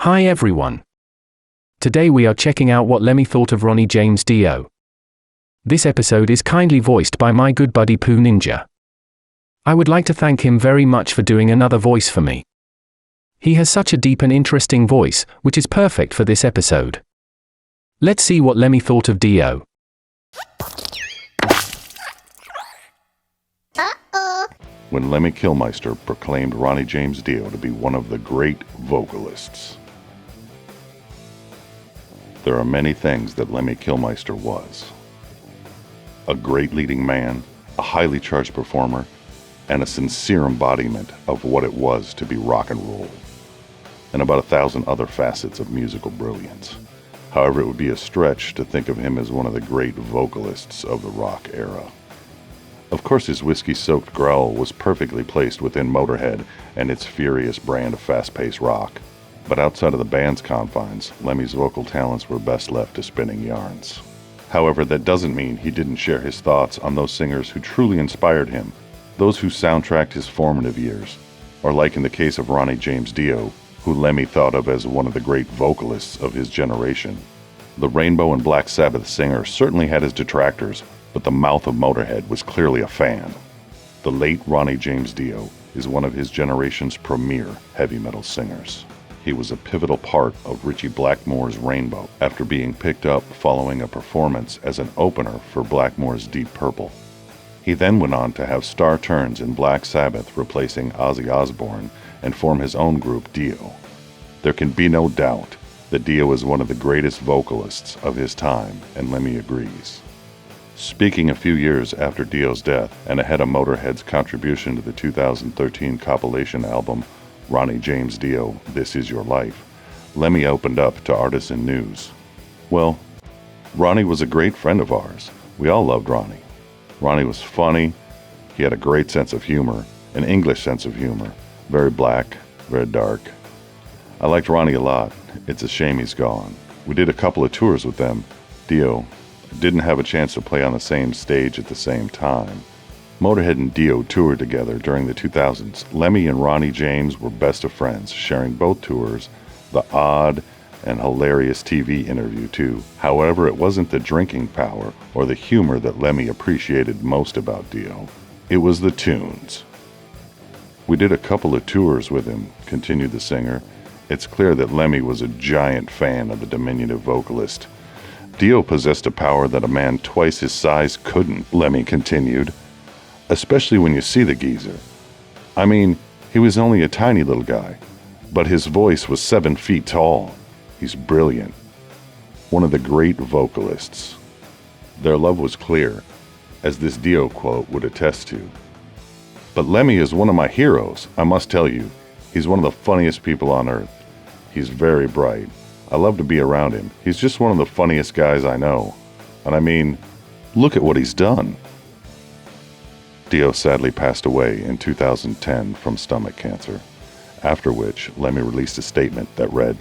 Hi everyone. Today we are checking out what Lemmy thought of Rene James Dio. This episode is kindly voiced by my good buddy Poo Ninja. I would like to thank him very much for doing another voice for me. He has such a deep and interesting voice, which is perfect for this episode. Let's see what Lemmy thought of Dio. When Lemmy Kilmister proclaimed Rene James Dio to be one of the great vocalists. There are many things that Lemmy Kilmister was. A great leading man, a highly charged performer, and a sincere embodiment of what it was to be rock and roll, and about 1,000 other facets of musical brilliance. However, it would be a stretch to think of him as one of the great vocalists of the rock era. Of course, his whiskey-soaked growl was perfectly placed within Motorhead and its furious brand of fast-paced rock. But outside of the band's confines, Lemmy's vocal talents were best left to spinning yarns. However, that doesn't mean he didn't share his thoughts on those singers who truly inspired him, those who soundtracked his formative years, or like in the case of Rene James Dio, who Lemmy thought of as one of the great vocalists of his generation. The Rainbow and Black Sabbath singer certainly had his detractors, but the mouth of Motorhead was clearly a fan. The late Rene James Dio is one of his generation's premier heavy metal singers. He was a pivotal part of Ritchie Blackmore's Rainbow after being picked up following a performance as an opener for Blackmore's Deep Purple. He then went on to have star turns in Black Sabbath, replacing Ozzy Osbourne, and form his own group Dio. There can be no doubt that Dio is one of the greatest vocalists of his time, and Lemmy agrees. Speaking a few years after Dio's death, and ahead of Motorhead's contribution to the 2013 compilation album, Rene James Dio, This Is Your Life, Lemmy opened up to Artisan News. Well, Rene was a great friend of ours. We all loved Rene. Rene was funny, he had a great sense of humor, an English sense of humor, very black, very dark. I liked Rene a lot. It's a shame he's gone. We did a couple of tours with them. Dio didn't have a chance to play on the same stage at the same time. Motorhead and Dio toured together during the 2000s. Lemmy and Rene James were best of friends, sharing both tours, the odd and hilarious TV interview too. However, it wasn't the drinking power or the humor that Lemmy appreciated most about Dio. It was the tunes. We did a couple of tours with him, continued the singer. It's clear that Lemmy was a giant fan of the diminutive vocalist. Dio possessed a power that a man twice his size couldn't, Lemmy continued. Especially when you see the geezer. I mean, he was only a tiny little guy, but his voice was 7 feet tall. He's brilliant. One of the great vocalists. Their love was clear, as this Dio quote would attest to. But Lemmy is one of my heroes, I must tell you. He's one of the funniest people on earth. He's very bright. I love to be around him. He's just one of the funniest guys I know. And I mean, look at what he's done. Dio sadly passed away in 2010 from stomach cancer, after which Lemmy released a statement that read,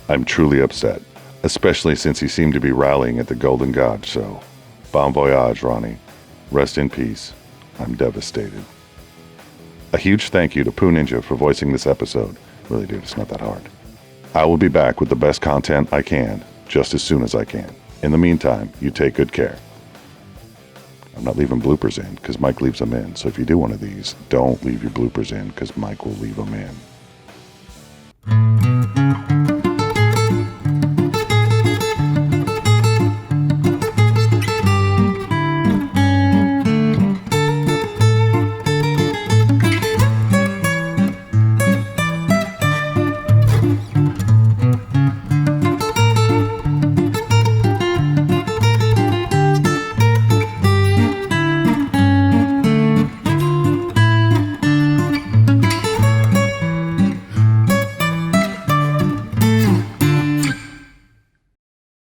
"I'm truly upset, especially since he seemed to be rallying at the Golden God show. Bon voyage, Rene. Rest in peace. I'm devastated." A huge thank you to Poo Ninja for voicing this episode. Really, dude, it's not that hard. I will be back with the best content I can, just as soon as I can. In the meantime, you take good care. I'm not leaving bloopers in, because Mike leaves them in. So if you do one of these, don't leave your bloopers in, because Mike will leave them in.